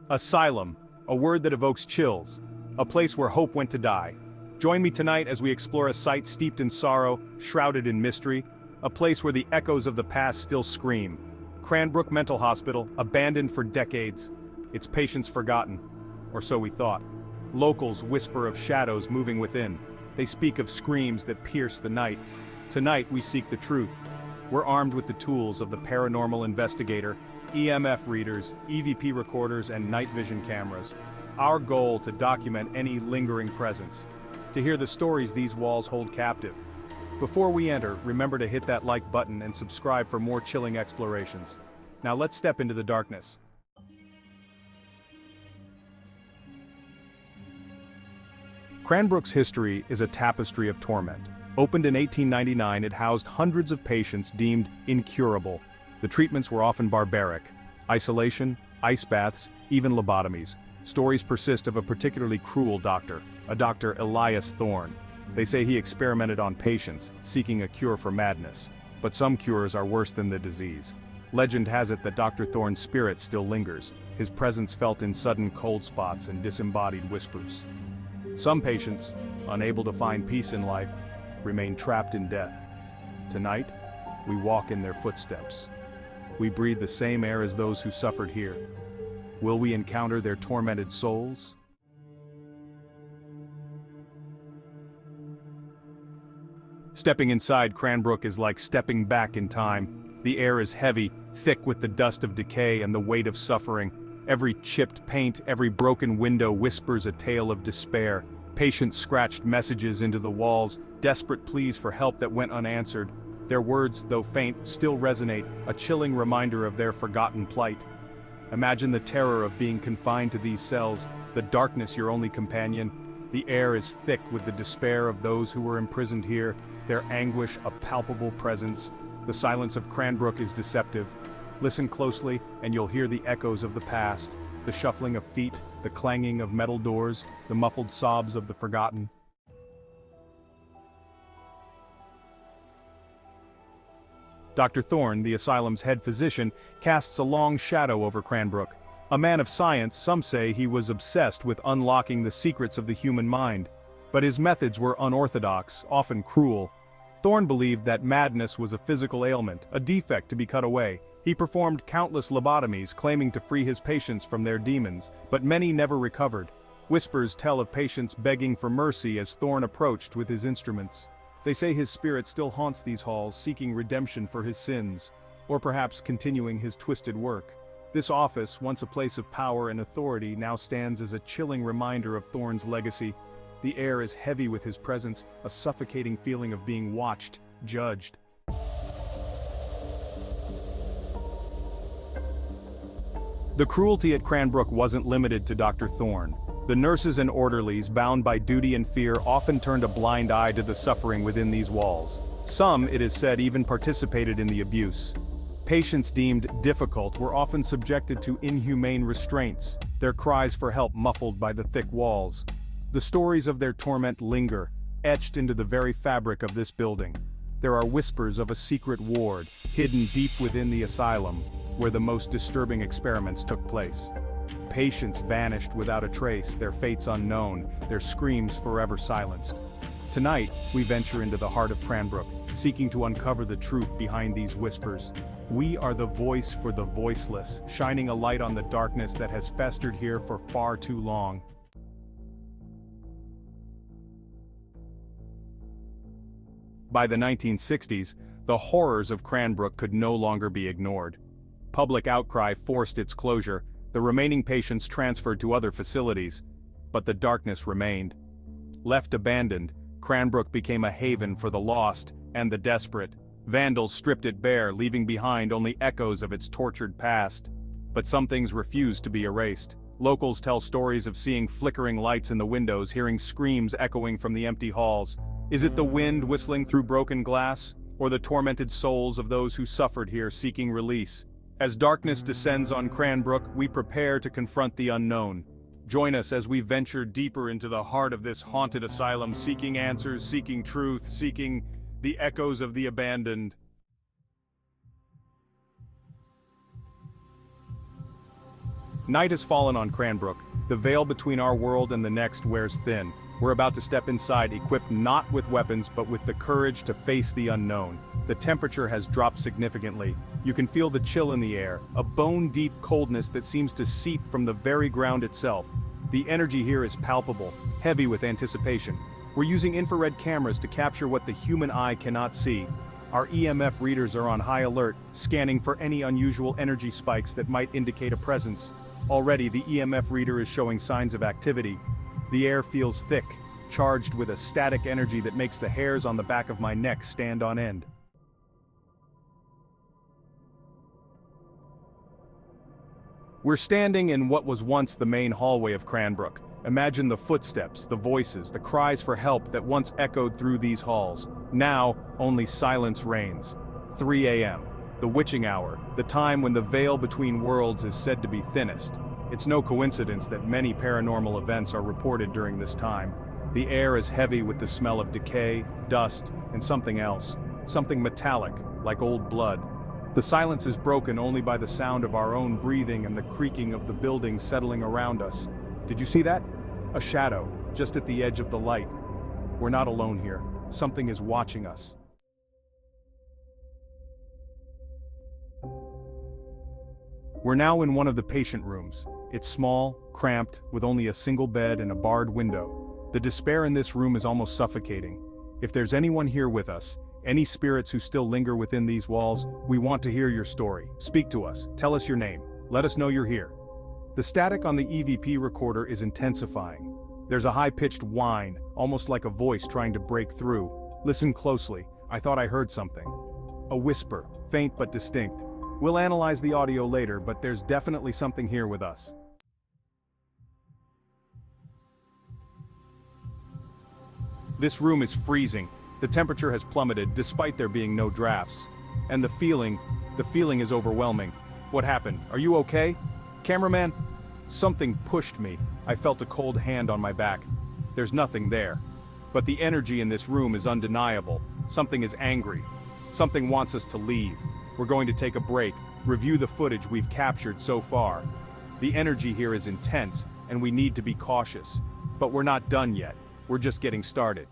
Asylum, a word that evokes chills, a place where hope went to die. Join me tonight as we explore a site steeped in sorrow, shrouded in mystery, a place where the echoes of the past still scream. Cranbrook Mental Hospital, abandoned for decades, its patients forgotten, or so we thought. Locals whisper of shadows moving within. They speak of screams that pierce the night. Tonight we seek the truth. We're armed with the tools of the paranormal investigator, EMF readers, EVP recorders, and night vision cameras. Our goal to document any lingering presence, to hear the stories these walls hold captive. Before we enter, remember to hit that like button and subscribe for more chilling explorations. Now let's step into the darkness. Cranbrook's history is a tapestry of torment. Opened in 1899, it housed hundreds of patients deemed incurable. The treatments were often barbaric: isolation, ice baths, even lobotomies. Stories persist of a particularly cruel doctor, a Dr. Elias Thorne. They say he experimented on patients, seeking a cure for madness. But some cures are worse than the disease. Legend has it that Dr. Thorne's spirit still lingers, his presence felt in sudden cold spots and disembodied whispers. Some patients, unable to find peace in life, remain trapped in death. Tonight, we walk in their footsteps. We breathe the same air as those who suffered here. Will we encounter their tormented souls? Stepping inside Cranbrook is like stepping back in time. The air is heavy, thick with the dust of decay and the weight of suffering. Every chipped paint, every broken window whispers a tale of despair. Patients scratched messages into the walls, desperate pleas for help that went unanswered. Their words, though faint, still resonate, a chilling reminder of their forgotten plight. Imagine the terror of being confined to these cells, the darkness your only companion. The air is thick with the despair of those who were imprisoned here, their anguish a palpable presence. The silence of Cranbrook is deceptive. Listen closely, and you'll hear the echoes of the past, the shuffling of feet, the clanging of metal doors, the muffled sobs of the forgotten. Dr. Thorne, the asylum's head physician, casts a long shadow over Cranbrook. A man of science, some say he was obsessed with unlocking the secrets of the human mind. But his methods were unorthodox, often cruel. Thorne believed that madness was a physical ailment, a defect to be cut away. He performed countless lobotomies, claiming to free his patients from their demons, but many never recovered. Whispers tell of patients begging for mercy as Thorne approached with his instruments. They say his spirit still haunts these halls, seeking redemption for his sins, or perhaps continuing his twisted work. This office, once a place of power and authority, now stands as a chilling reminder of Thorne's legacy. The air is heavy with his presence, a suffocating feeling of being watched, judged. The cruelty at Cranbrook wasn't limited to Dr. Thorne. The nurses and orderlies, bound by duty and fear, often turned a blind eye to the suffering within these walls. Some, it is said, even participated in the abuse. Patients deemed difficult were often subjected to inhumane restraints, their cries for help muffled by the thick walls. The stories of their torment linger, etched into the very fabric of this building. There are whispers of a secret ward, hidden deep within the asylum, where the most disturbing experiments took place. Patients vanished without a trace, their fates unknown, their screams forever silenced. Tonight, we venture into the heart of Cranbrook, seeking to uncover the truth behind these whispers. We are the voice for the voiceless, shining a light on the darkness that has festered here for far too long. By the 1960s, the horrors of Cranbrook could no longer be ignored. Public outcry forced its closure, the remaining patients transferred to other facilities, but the darkness remained. Left abandoned, Cranbrook became a haven for the lost and the desperate. Vandals stripped it bare, leaving behind only echoes of its tortured past. But some things refused to be erased. Locals tell stories of seeing flickering lights in the windows, hearing screams echoing from the empty halls. Is it the wind whistling through broken glass, or the tormented souls of those who suffered here seeking release? As darkness descends on Cranbrook, we prepare to confront the unknown. Join us as we venture deeper into the heart of this haunted asylum, seeking answers, seeking truth, seeking the echoes of the abandoned. Night has fallen on Cranbrook. The veil between our world and the next wears thin. We're about to step inside, equipped not with weapons but with the courage to face the unknown. The temperature has dropped significantly. You can feel the chill in the air, a bone-deep coldness that seems to seep from the very ground itself. The energy here is palpable, heavy with anticipation. We're using infrared cameras to capture what the human eye cannot see. Our EMF readers are on high alert, scanning for any unusual energy spikes that might indicate a presence. Already the EMF reader is showing signs of activity. The air feels thick, charged with a static energy that makes the hairs on the back of my neck stand on end. We're standing in what was once the main hallway of Cranbrook. Imagine the footsteps, the voices, the cries for help that once echoed through these halls. Now, only silence reigns. 3 a.m., the witching hour, the time when the veil between worlds is said to be thinnest. It's no coincidence that many paranormal events are reported during this time. The air is heavy with the smell of decay, dust, and something else. Something metallic, like old blood. The silence is broken only by the sound of our own breathing and the creaking of the buildings settling around us. Did you see that? A shadow, just at the edge of the light. We're not alone here. Something is watching us. We're now in one of the patient rooms. It's small, cramped, with only a single bed and a barred window. The despair in this room is almost suffocating. If there's anyone here with us, any spirits who still linger within these walls, we want to hear your story. Speak to us. Tell us your name. Let us know you're here. The static on the EVP recorder is intensifying. There's a high-pitched whine, almost like a voice trying to break through. Listen closely. I thought I heard something. A whisper, faint but distinct. We'll analyze the audio later, but there's definitely something here with us. This room is freezing. The temperature has plummeted, despite there being no drafts. And the feeling is overwhelming. What happened? Are you okay? Cameraman? Something pushed me. I felt a cold hand on my back. There's nothing there. But the energy in this room is undeniable. Something is angry. Something wants us to leave. We're going to take a break, review the footage we've captured so far. The energy here is intense, and we need to be cautious. But we're not done yet. We're just getting started.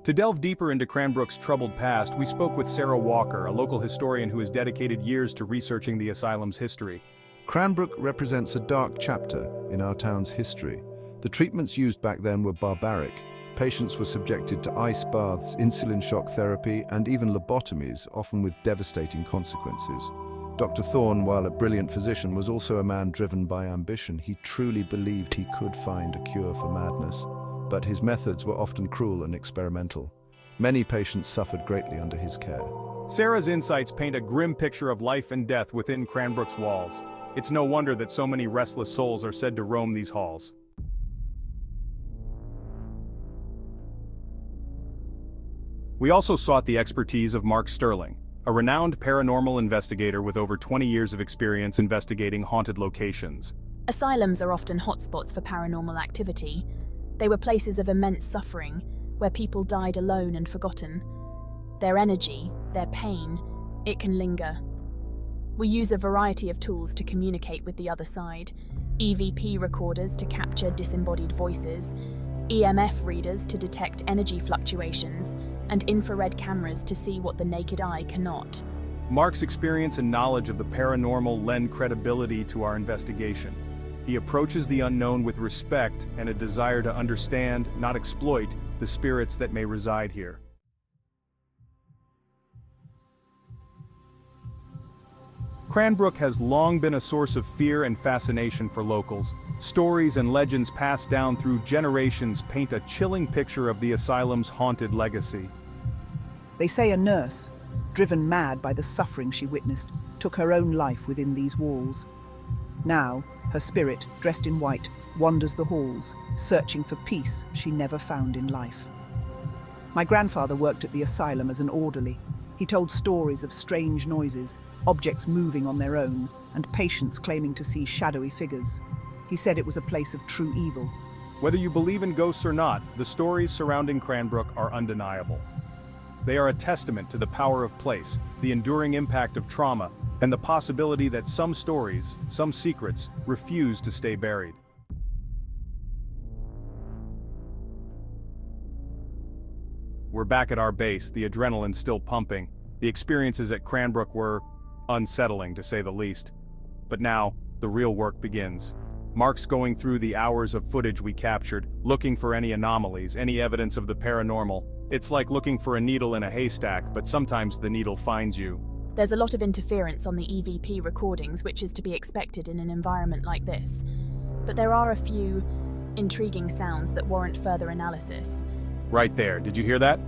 To delve deeper into Cranbrook's troubled past, we spoke with Sarah Walker, a local historian who has dedicated years to researching the asylum's history. Cranbrook represents a dark chapter in our town's history. The treatments used back then were barbaric. Patients were subjected to ice baths, insulin shock therapy, and even lobotomies, often with devastating consequences. Dr. Thorne, while a brilliant physician, was also a man driven by ambition. He truly believed he could find a cure for madness. But his methods were often cruel and experimental. Many patients suffered greatly under his care. Sarah's insights paint a grim picture of life and death within Cranbrook's walls. It's no wonder that so many restless souls are said to roam these halls. We also sought the expertise of Mark Sterling, a renowned paranormal investigator with over 20 years of experience investigating haunted locations. Asylums are often hotspots for paranormal activity. They were places of immense suffering, where people died alone and forgotten. Their energy, their pain, it can linger. We use a variety of tools to communicate with the other side. EVP recorders to capture disembodied voices, EMF readers to detect energy fluctuations, and infrared cameras to see what the naked eye cannot. Mark's experience and knowledge of the paranormal lend credibility to our investigation. He approaches the unknown with respect and a desire to understand, not exploit, the spirits that may reside here. Cranbrook has long been a source of fear and fascination for locals. Stories and legends passed down through generations paint a chilling picture of the asylum's haunted legacy. They say a nurse, driven mad by the suffering she witnessed, took her own life within these walls. Now, her spirit, dressed in white, wanders the halls, searching for peace she never found in life. My grandfather worked at the asylum as an orderly. He told stories of strange noises, objects moving on their own, and patients claiming to see shadowy figures. He said it was a place of true evil. Whether you believe in ghosts or not, the stories surrounding Cranbrook are undeniable. They are a testament to the power of place, the enduring impact of trauma, and the possibility that some stories, some secrets, refuse to stay buried. We're back at our base, the adrenaline still pumping. The experiences at Cranbrook were unsettling, to say the least. But now, the real work begins. Mark's going through the hours of footage we captured, looking for any anomalies, any evidence of the paranormal. It's like looking for a needle in a haystack, but sometimes the needle finds you. There's a lot of interference on the EVP recordings, which is to be expected in an environment like this. But there are a few intriguing sounds that warrant further analysis. Right there, did you hear that?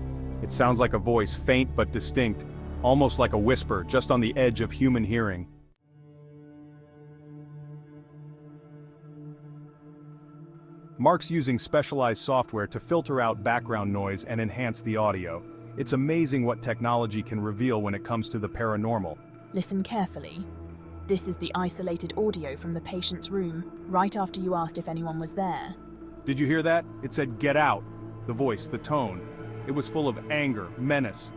It sounds like a voice, faint but distinct, almost like a whisper, just on the edge of human hearing. Mark's using specialized software to filter out background noise and enhance the audio. It's amazing what technology can reveal when it comes to the paranormal. Listen carefully. This is the isolated audio from the patient's room, right after you asked if anyone was there. Did you hear that? It said, "Get out." The voice, the tone. It was full of anger, menace.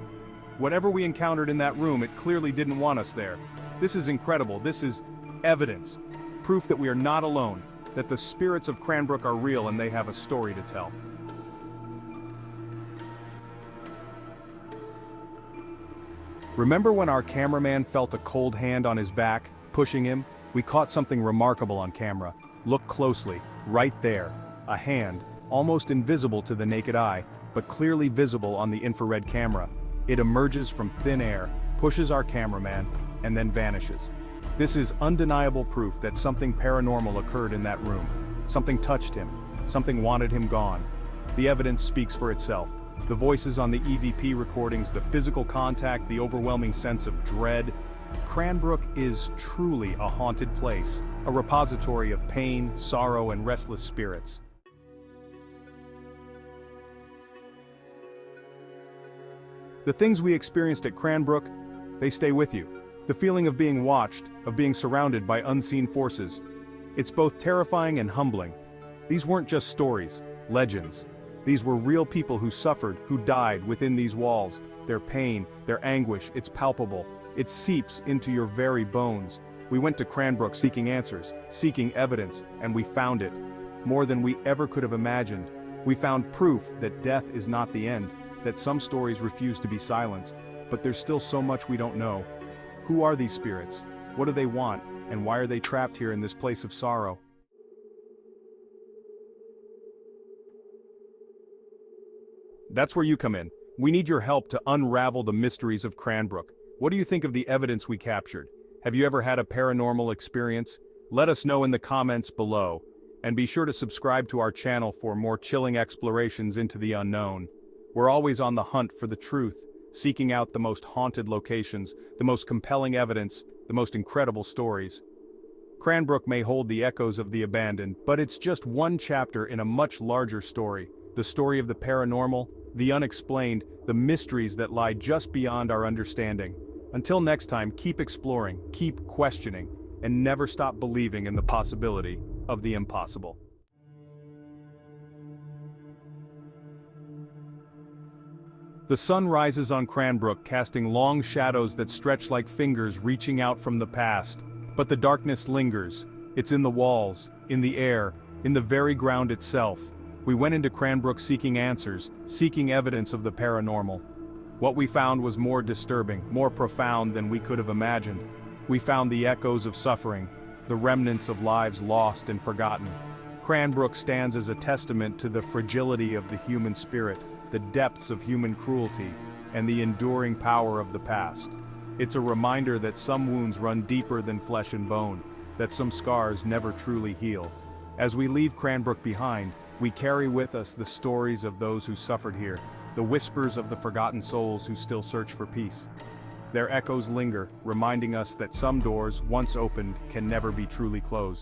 Whatever we encountered in that room, it clearly didn't want us there. This is incredible. This is evidence. Proof that we are not alone, that the spirits of Cranbrook are real and they have a story to tell. Remember when our cameraman felt a cold hand on his back, pushing him? We caught something remarkable on camera. Look closely, right there. A hand, almost invisible to the naked eye, but clearly visible on the infrared camera. It emerges from thin air, pushes our cameraman, and then vanishes. This is undeniable proof that something paranormal occurred in that room. Something touched him. Something wanted him gone. The evidence speaks for itself. The voices on the EVP recordings, the physical contact, the overwhelming sense of dread. Cranbrook is truly a haunted place, a repository of pain, sorrow, and restless spirits. The things we experienced at Cranbrook, they stay with you. The feeling of being watched, of being surrounded by unseen forces. It's both terrifying and humbling. These weren't just stories, legends. These were real people who suffered, who died within these walls. Their pain, their anguish, it's palpable. It seeps into your very bones. We went to Cranbrook seeking answers, seeking evidence, and we found it. More than we ever could have imagined. We found proof that death is not the end, that some stories refuse to be silenced, but there's still so much we don't know. Who are these spirits? What do they want? And why are they trapped here in this place of sorrow? That's where you come in. We need your help to unravel the mysteries of Cranbrook. What do you think of the evidence we captured? Have you ever had a paranormal experience? Let us know in the comments below. And be sure to subscribe to our channel for more chilling explorations into the unknown. We're always on the hunt for the truth, seeking out the most haunted locations, the most compelling evidence, the most incredible stories. Cranbrook may hold the echoes of the abandoned, but it's just one chapter in a much larger story. The story of the paranormal, the unexplained, the mysteries that lie just beyond our understanding. Until next time, keep exploring, keep questioning, and never stop believing in the possibility of the impossible. The sun rises on Cranbrook, casting long shadows that stretch like fingers reaching out from the past. But the darkness lingers. It's in the walls, in the air, in the very ground itself. We went into Cranbrook seeking answers, seeking evidence of the paranormal. What we found was more disturbing, more profound than we could have imagined. We found the echoes of suffering, the remnants of lives lost and forgotten. Cranbrook stands as a testament to the fragility of the human spirit, the depths of human cruelty, and the enduring power of the past. It's a reminder that some wounds run deeper than flesh and bone, that some scars never truly heal. As we leave Cranbrook behind, we carry with us the stories of those who suffered here, the whispers of the forgotten souls who still search for peace. Their echoes linger, reminding us that some doors, once opened, can never be truly closed.